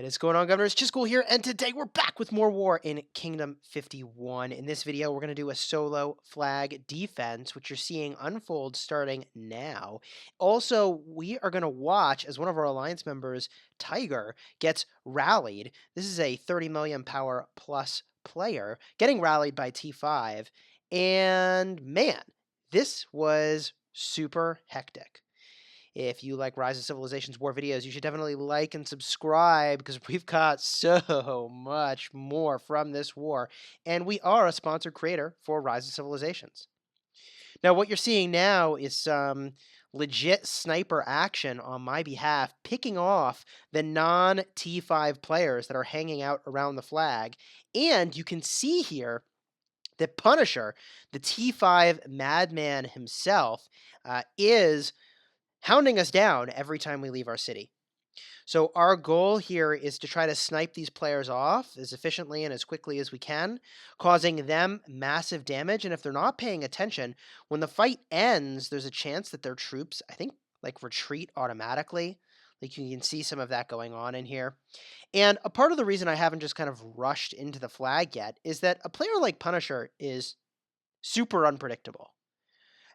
is going on, Governors? Chisgule here, and today we're back with more war in Kingdom 51. In this video, we're going to do a solo flag defense, which you're seeing unfold starting now. Also, we are going to watch as one of our alliance members, Tiger, gets rallied. This is a 30 million power plus player getting rallied by T5, and man, this was super hectic. If you like Rise of Civilizations war videos, you should definitely like and subscribe because we've got so much more from this war. And we are a sponsored creator for Rise of Civilizations. Now, what you're seeing now is some legit sniper action on my behalf, picking off the non-T5 players that are hanging out around the flag. And you can see here that Punisher, the T5 madman himself, is hounding us down every time we leave our city. So our goal here is to try to snipe these players off as efficiently and as quickly as we can, causing them massive damage. And if they're not paying attention, when the fight ends, there's a chance that their troops, I think, like retreat automatically. Like you can see some of that going on in here. And a part of the reason I haven't just kind of rushed into the flag yet is that a player like Punisher is super unpredictable.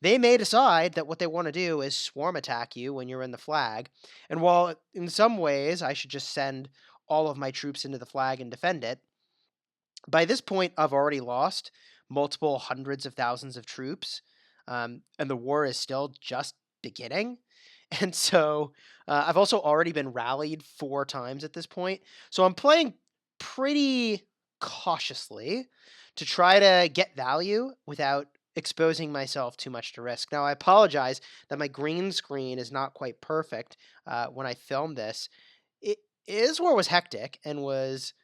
They may decide that what they want to do is swarm attack you when you're in the flag. And while in some ways I should just send all of my troops into the flag and defend it, by this point I've already lost multiple hundreds of thousands of troops, and the war is still just beginning. And so I've also already been rallied 4 times at this point. So I'm playing pretty cautiously to try to get value without exposing myself too much to risk. Now, I apologize that my green screen is not quite perfect when I filmed this. This war was hectic and was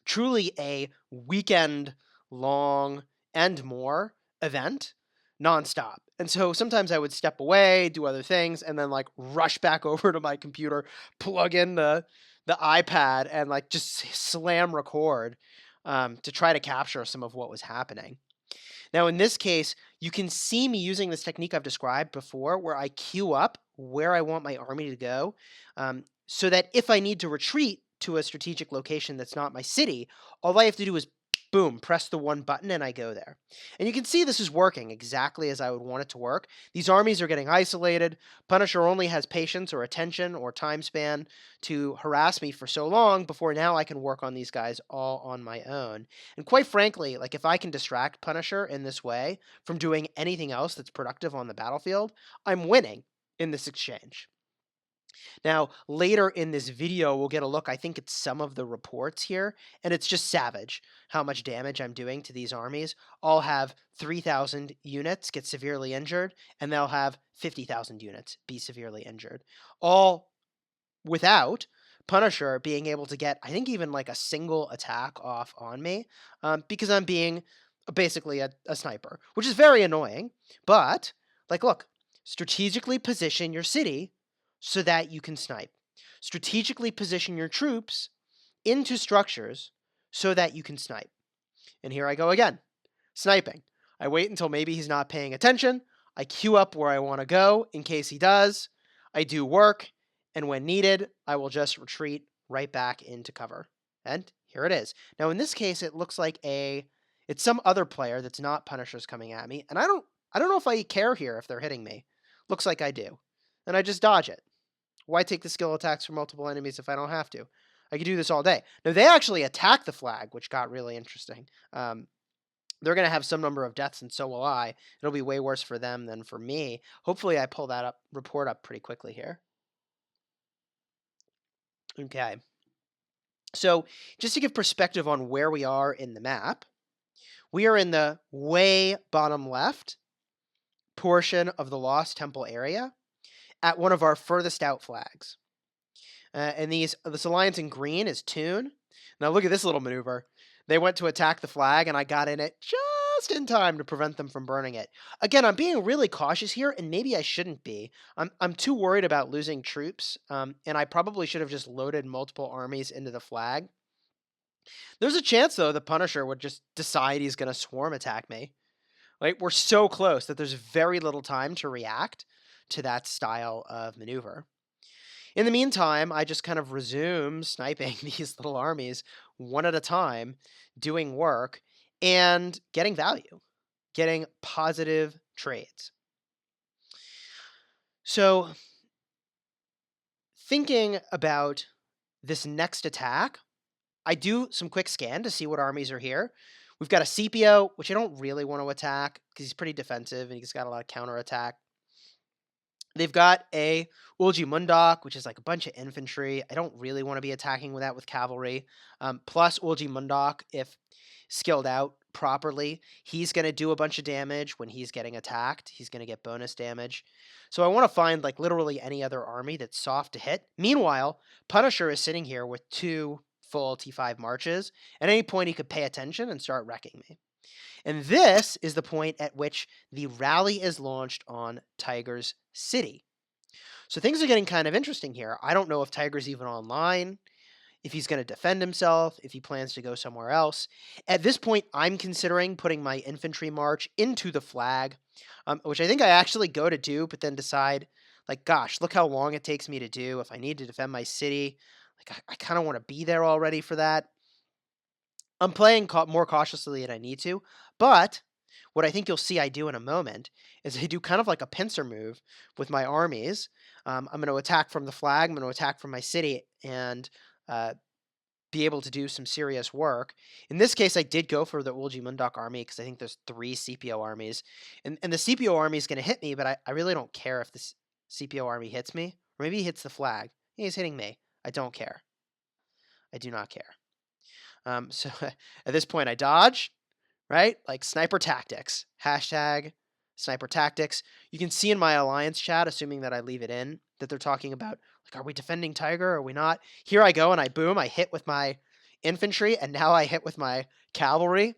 truly a weekend-long and more event nonstop. And so sometimes I would step away, do other things, and then like rush back over to my computer, plug in the iPad, and like just slam record to try to capture some of what was happening. Now, in this case, you can see me using this technique I've described before where I queue up where I want my army to go so that if I need to retreat to a strategic location that's not my city, all I have to do is, boom, press the one button and I go there. And you can see this is working exactly as I would want it to work. These armies are getting isolated. Punisher only has patience or attention or time span to harass me for so long before now I can work on these guys all on my own. And quite frankly, like if I can distract Punisher in this way from doing anything else that's productive on the battlefield, I'm winning in this exchange. Now, later in this video, we'll get a look, I think it's some of the reports here, and it's just savage how much damage I'm doing to these armies. I'll have 3,000 units get severely injured, and they'll have 50,000 units be severely injured. All without Punisher being able to get, I think, even like a single attack off on me, because I'm being basically a sniper, which is very annoying. But, like, look, strategically position your city so that you can snipe. Strategically position your troops into structures so that you can snipe. And here I go again, sniping. I wait until maybe he's not paying attention. I queue up where I want to go in case he does. I do work, and when needed, I will just retreat right back into cover. And here it is. Now, in this case, it looks like it's some other player that's not Punisher's coming at me, and I don't know if I care here if they're hitting me. Looks like I do. And I just dodge it. Why take the skill attacks for multiple enemies if I don't have to? I could do this all day. Now, they actually attack the flag, which got really interesting. They're going to have some number of deaths, and so will I. It'll be way worse for them than for me. Hopefully, I pull that report up pretty quickly here. Okay. So, just to give perspective on where we are in the map, we are in the way bottom left portion of the Lost Temple area at one of our furthest out flags. And this alliance in green is Toon. Now look at this little maneuver. They went to attack the flag, and I got in it just in time to prevent them from burning it. Again, I'm being really cautious here, and maybe I shouldn't be. I'm too worried about losing troops, and I probably should have just loaded multiple armies into the flag. There's a chance, though, the Punisher would just decide he's going to swarm attack me. Like, we're so close that there's very little time to react to that style of maneuver. In the meantime, I just kind of resume sniping these little armies one at a time, doing work and getting value, getting positive trades. So, thinking about this next attack, I do some quick scan to see what armies are here. We've got a Scipio, which I don't really want to attack because he's pretty defensive and he's got a lot of counterattack. They've got a Ulji Mundok, which is like a bunch of infantry. I don't really want to be attacking with that with cavalry. Plus Ulji Mundok, if skilled out properly, he's going to do a bunch of damage when he's getting attacked. He's going to get bonus damage. So I want to find like literally any other army that's soft to hit. Meanwhile, Punisher is sitting here with 2 full T5 marches. At any point, he could pay attention and start wrecking me. And this is the point at which the rally is launched on Tiger's City. So things are getting kind of interesting here. I don't know if Tiger's even online, if he's going to defend himself, if he plans to go somewhere else. At this point, I'm considering putting my infantry march into the flag, which I think I actually go to do, but then decide, like, gosh, look how long it takes me to do. If I need to defend my city, like, I kind of want to be there already for that. I'm playing more cautiously than I need to, but what I think you'll see I do in a moment is I do kind of like a pincer move with my armies. I'm going to attack from the flag, I'm going to attack from my city, and be able to do some serious work. In this case, I did go for the Ulji Mundok army because I think there's 3 CPO armies. And the CPO army is going to hit me, but I really don't care if this CPO army hits me. Or maybe he hits the flag. He's hitting me. I don't care. I do not care. So at this point, I dodge, right? Like sniper tactics. Hashtag sniper tactics. You can see in my alliance chat, assuming that I leave it in, that they're talking about, like, are we defending Tiger? Are we not? Here I go, and I hit with my infantry, and now I hit with my cavalry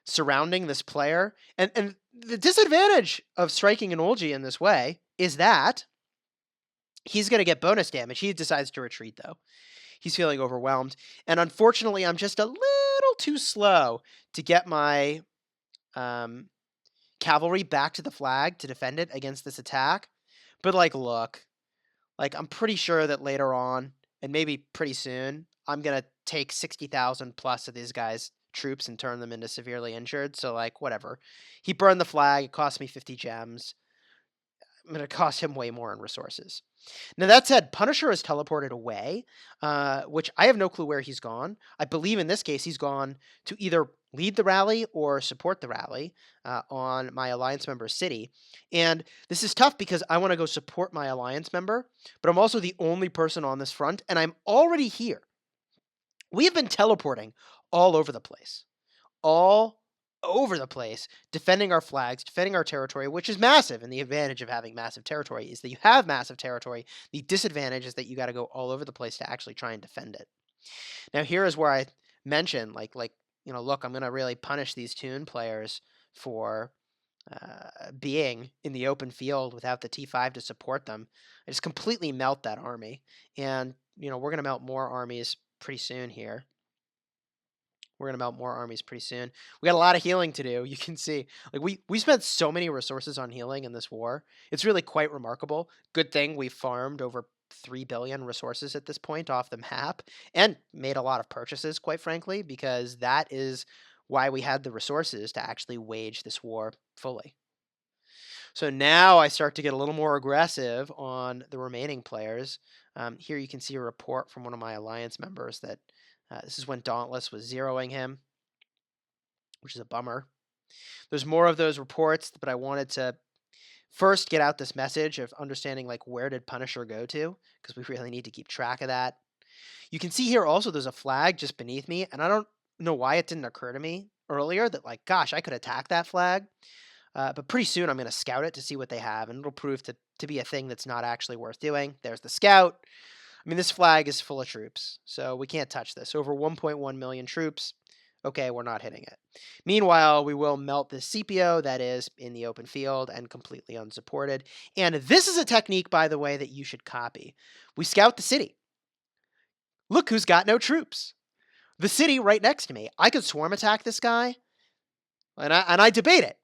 surrounding this player. And the disadvantage of striking an Ulji in this way is that he's going to get bonus damage. He decides to retreat, though. He's feeling overwhelmed. And unfortunately, I'm just a little too slow to get my cavalry back to the flag to defend it against this attack. But, like, look, like, I'm pretty sure that later on, and maybe pretty soon, I'm going to take 60,000 plus of these guys' troops and turn them into severely injured. So, like, whatever. He burned the flag. It cost me 50 gems. I'm going to cost him way more in resources. Now, that said, Punisher is teleported away, which I have no clue where he's gone. I believe in this case he's gone to either lead the rally or support the rally on my alliance member's city. And this is tough because I want to go support my alliance member, but I'm also the only person on this front, and I'm already here. We have been teleporting all over the place. All over the place, defending our flags, defending our territory, which is massive. And the advantage of having massive territory is that you have massive territory. The disadvantage is that you got to go all over the place to actually try and defend it. Now, here is where I mention, like look, I'm going to really punish these Toon players for being in the open field without the T5 to support them. I just completely melt that army. And, we're going to melt more armies pretty soon here. We're going to melt more armies pretty soon. We got a lot of healing to do. You can see, like, we spent so many resources on healing in this war. It's really quite remarkable. Good thing we farmed over 3 billion resources at this point off the map and made a lot of purchases, quite frankly, because that is why we had the resources to actually wage this war fully. So now I start to get a little more aggressive on the remaining players. Here you can see a report from one of my alliance members that this is when Dauntless was zeroing him, which is a bummer. There's more of those reports, but I wanted to first get out this message of understanding, like, where did Punisher go to, because we really need to keep track of that. You can see here also there's a flag just beneath me, and I don't know why it didn't occur to me earlier that, like, gosh, I could attack that flag. But pretty soon I'm going to scout it to see what they have, and it'll prove to be a thing that's not actually worth doing. There's the scout. I mean, this flag is full of troops, so we can't touch this. Over 1.1 million troops. Okay, we're not hitting it. Meanwhile, we will melt this CPO that is in the open field and completely unsupported. And this is a technique, by the way, that you should copy. We scout the city. Look who's got no troops. The city right next to me. I could swarm attack this guy, and I debate it.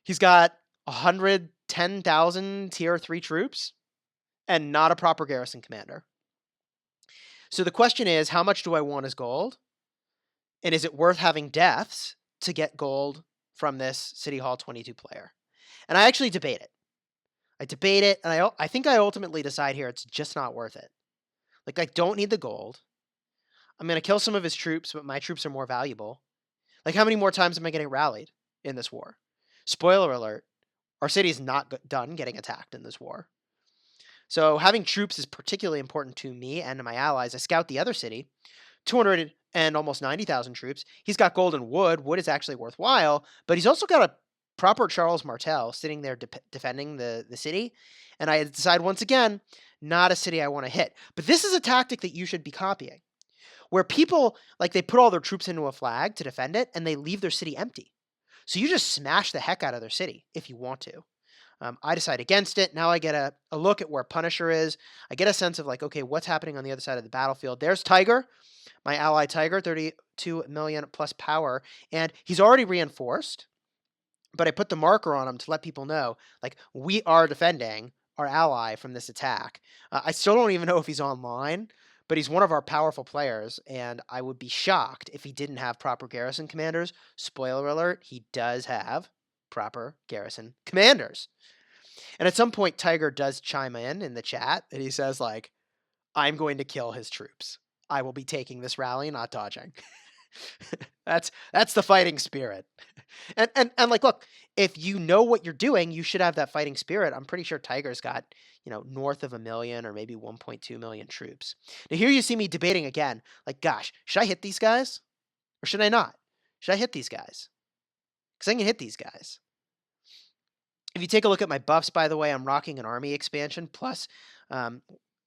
He's got 110,000 tier 3 troops. and not a proper garrison commander. So the question is, how much do I want as gold? And is it worth having deaths to get gold from this City Hall 22 player? And I actually debate it. I debate it, and I think I ultimately decide here it's just not worth it. Like, I don't need the gold. I'm going to kill some of his troops, but my troops are more valuable. Like, how many more times am I getting rallied in this war? Spoiler alert, our city is not done getting attacked in this war. So having troops is particularly important to me and to my allies. I scout the other city, 200 and almost 90,000 troops. He's got gold and wood. Wood is actually worthwhile, but he's also got a proper Charles Martel sitting there defending the city. And I decide once again, not a city I want to hit. But this is a tactic that you should be copying, where people, like, they put all their troops into a flag to defend it, and they leave their city empty. So you just smash the heck out of their city if you want to. I decide against it. Now I get a look at where Punisher is. I get a sense of, like, okay, what's happening on the other side of the battlefield? There's Tiger, my ally Tiger, 32 million plus power, and he's already reinforced, but I put the marker on him to let people know, like, we are defending our ally from this attack. I still don't even know if he's online, but he's one of our powerful players, and I would be shocked if he didn't have proper garrison commanders. Spoiler alert, he does have proper garrison commanders. And at some point, Tiger does chime in the chat, and he says, like, I'm going to kill his troops. I will be taking this rally, not dodging. That's the fighting spirit. And like, look, if you know what you're doing, you should have that fighting spirit. I'm pretty sure Tiger's got, north of 1 million or maybe 1.2 million troops. Now here you see me debating again, like, gosh, should I hit these guys or should I not? Should I hit these guys? Because I can hit these guys. If you take a look at my buffs, by the way, I'm rocking an army expansion. Plus,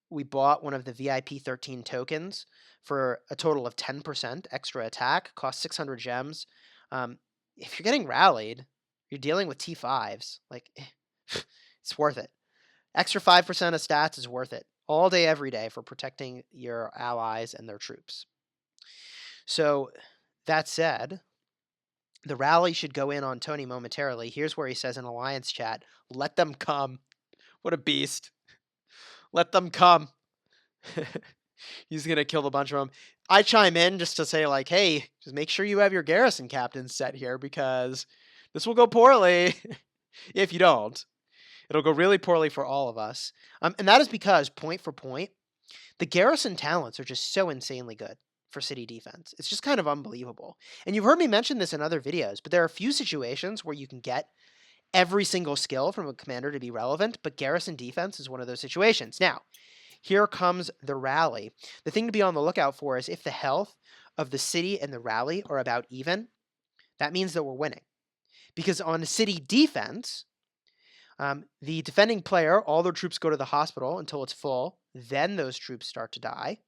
we bought one of the VIP 13 tokens for a total of 10% extra attack. Cost 600 gems. If you're getting rallied, you're dealing with T5s. Like, it's worth it. Extra 5% of stats is worth it. All day, every day for protecting your allies and their troops. So, that said, the rally should go in on Tony momentarily. Here's where he says in Alliance chat, let them come. What a beast. Let them come. He's going to kill a bunch of them. I chime in just to say, like, hey, just make sure you have your garrison captains set here because this will go poorly if you don't. It'll go really poorly for all of us. And that is because, point for point, the garrison talents are just so insanely good for city defense. It's just kind of unbelievable. And you've heard me mention this in other videos, but there are a few situations where you can get every single skill from a commander to be relevant, but garrison defense is one of those situations. Now, here comes the rally. The thing to be on the lookout for is if the health of the city and the rally are about even, that means that we're winning. Because on city defense, the defending player, all their troops go to the hospital until it's full. Then those troops start to die.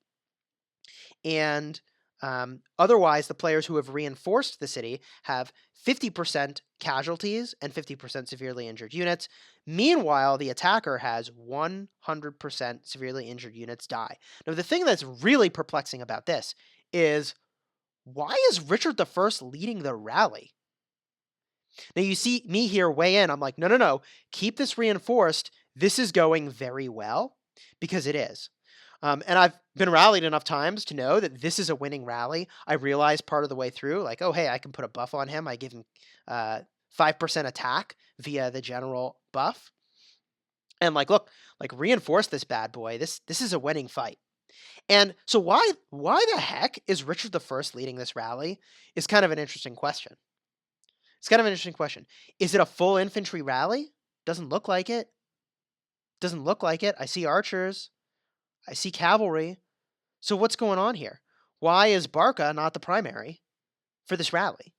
And otherwise, the players who have reinforced the city have 50% casualties and 50% severely injured units. Meanwhile, the attacker has 100% severely injured units die. Now, the thing that's really perplexing about this is, why is Richard I leading the rally? Now, you see me here weigh in. I'm like, no, keep this reinforced. This is going very well, because it is. And I've been rallied enough times to know that this is a winning rally. I realized part of the way through, like, oh, hey, I can put a buff on him. I give him 5% attack via the general buff. And like, look, like, reinforce this bad boy. This is a winning fight. And so why the heck is Richard I leading this rally is kind of an interesting question. It's kind of an interesting question. Is it a full infantry rally? Doesn't look like it. Doesn't look like it. I see archers. I see cavalry. So what's going on here? Why is Barca not the primary for this rally?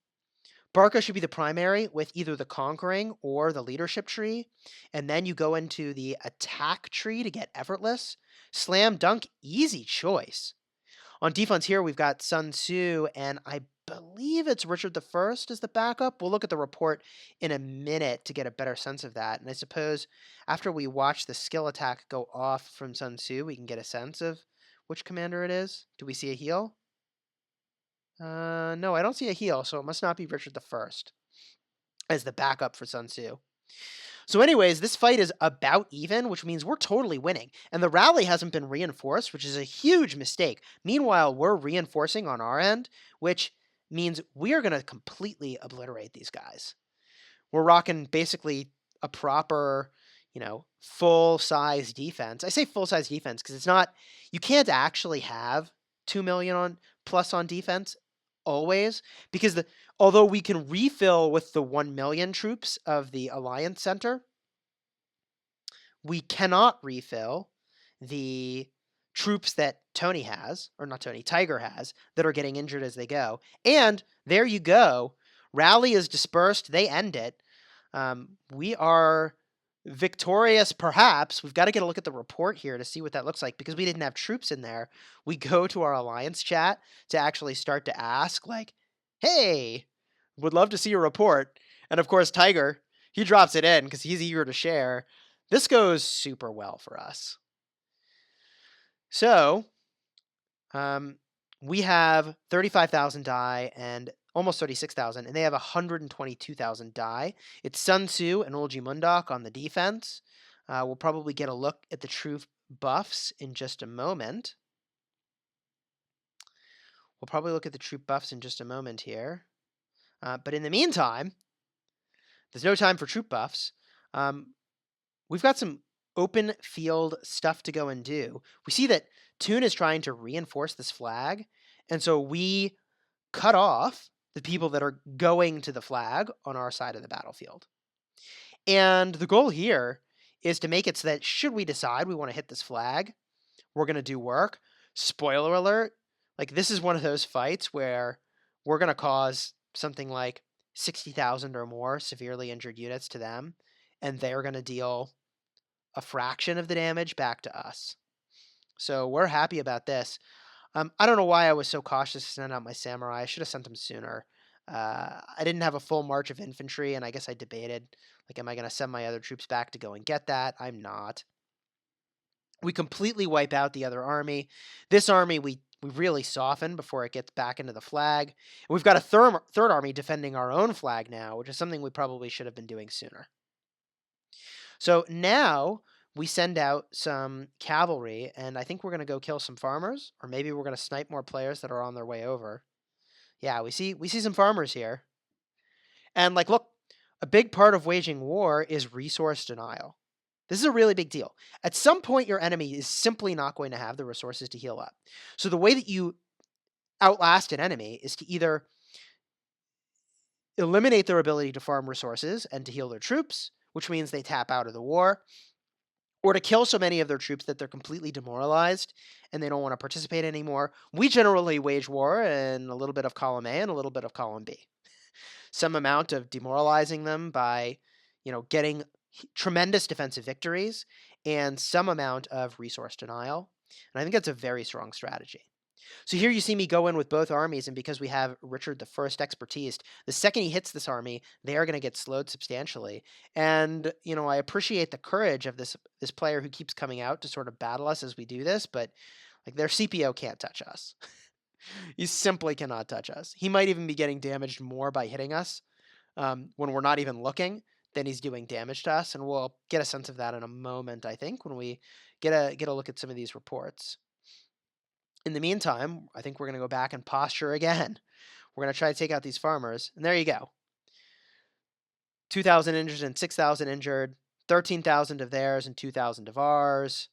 Barca should be the primary with either the conquering or the leadership tree, and then you go into the attack tree to get effortless. Slam dunk, easy choice. On defense here, we've got Sun Tzu, and I believe it's Richard I as the backup. We'll look at the report in a minute to get a better sense of that. And I suppose after we watch the skill attack go off from Sun Tzu, we can get a sense of which commander it is. Do we see a heal? No, I don't see a heal, so it must not be Richard I as the backup for Sun Tzu. So anyways, this fight is about even, which means we're totally winning. And the rally hasn't been reinforced, which is a huge mistake. Meanwhile, we're reinforcing on our end, which means we are going to completely obliterate these guys. We're rocking basically a proper, full-size defense. I say full-size defense because it's not, you can't actually have 2 million on plus on defense always, because although we can refill with the 1 million troops of the Alliance Center, we cannot refill the troops that Tony has, or not Tony, Tiger has, that are getting injured as they go. And there you go. Rally is dispersed. They end it. We are victorious, perhaps. We've got to get a look at the report here to see what that looks like, because we didn't have troops in there. We go to our alliance chat to actually start to ask, like, hey, would love to see your report. And of course, Tiger, he drops it in because he's eager to share. This goes super well for us. So, we have 35,000 die and almost 36,000, and they have 122,000 die. It's Sun Tzu and Olji Mundok on the defense. We'll probably get a look at the troop buffs in just a moment. Here. But in the meantime, there's no time for troop buffs. We've got some open field stuff to go and do. We see that Toon is trying to reinforce this flag, and so we cut off the people that are going to the flag on our side of the battlefield. And the goal here is to make it so that should we decide we want to hit this flag, we're going to do work. Spoiler alert, like this is one of those fights where we're going to cause something like 60,000 or more severely injured units to them, and they're going to deal a fraction of the damage back to us. So we're happy about this. I don't know why I was so cautious to send out my samurai. I should have sent them sooner. I didn't have a full march of infantry, and I guess I debated, like, am I going to send my other troops back to go and get that? I'm not. We completely wipe out the other army. This army we really soften before it gets back into the flag. And we've got a third army defending our own flag now, which is something we probably should have been doing sooner. So now we send out some cavalry, and I think we're going to go kill some farmers, or maybe we're going to snipe more players that are on their way over. Yeah, we see some farmers here. And like, look, a big part of waging war is resource denial. This is a really big deal. At some point, your enemy is simply not going to have the resources to heal up. So the way that you outlast an enemy is to either eliminate their ability to farm resources and to heal their troops, which means they tap out of the war, or to kill so many of their troops that they're completely demoralized and they don't want to participate anymore. We generally wage war in a little bit of column A and a little bit of column B. Some amount of demoralizing them by, getting tremendous defensive victories, and some amount of resource denial. And I think that's a very strong strategy. So here you see me go in with both armies, and because we have Richard I expertise, the second he hits this army, they are going to get slowed substantially. And, I appreciate the courage of this player who keeps coming out to sort of battle us as we do this, but like their CPO can't touch us. He simply cannot touch us. He might even be getting damaged more by hitting us when we're not even looking than he's doing damage to us, and we'll get a sense of that in a moment, I think, when we get a look at some of these reports. In the meantime, I think we're going to go back and posture again. We're going to try to take out these farmers, and there you go. 2,000 injured and 6,000 injured, 13,000 of theirs and 2,000 of ours,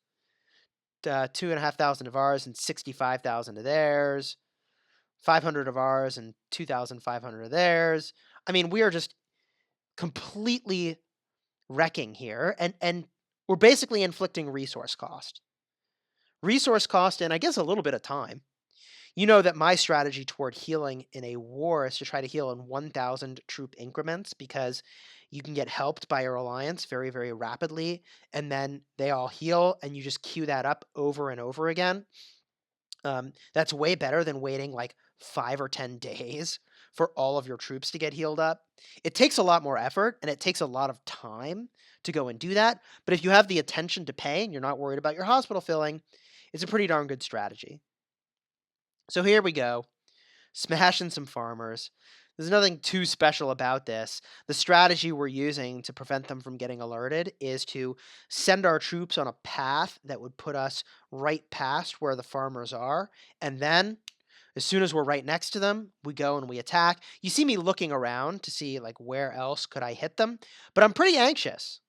2,500 of ours and 65,000 of theirs, 500 of ours and 2,500 of theirs. I mean, we are just completely wrecking here, and we're basically inflicting resource cost. And I guess a little bit of time. You know that my strategy toward healing in a war is to try to heal in 1,000 troop increments, because you can get helped by your alliance very, very rapidly, and then they all heal, and you just queue that up over and over again. That's way better than waiting like 5 or 10 days for all of your troops to get healed up. It takes a lot more effort, and it takes a lot of time to go and do that. But if you have the attention to pay and you're not worried about your hospital filling, it's a pretty darn good strategy. So here we go, smashing some farmers. There's nothing too special about this. The strategy we're using to prevent them from getting alerted is to send our troops on a path that would put us right past where the farmers are. And then, as soon as we're right next to them, we go and we attack. You see me looking around to see like where else could I hit them, but I'm pretty anxious.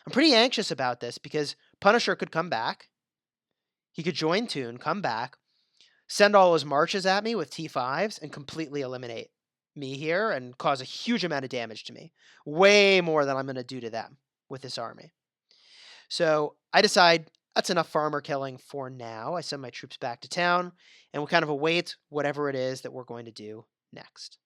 I'm pretty anxious about this because Punisher could come back. He could join Toon, come back, send all his marches at me with T5s, and completely eliminate me here and cause a huge amount of damage to me. Way more than I'm going to do to them with this army. So I decide that's enough farmer killing for now. I send my troops back to town, and we kind of await whatever it is that we're going to do next.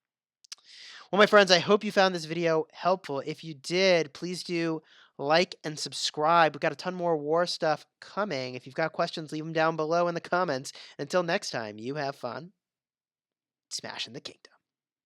Well, my friends, I hope you found this video helpful. If you did, please do like and subscribe. We've got a ton more war stuff coming. If you've got questions, leave them down below in the comments. Until next time, you have fun smashing the kingdom.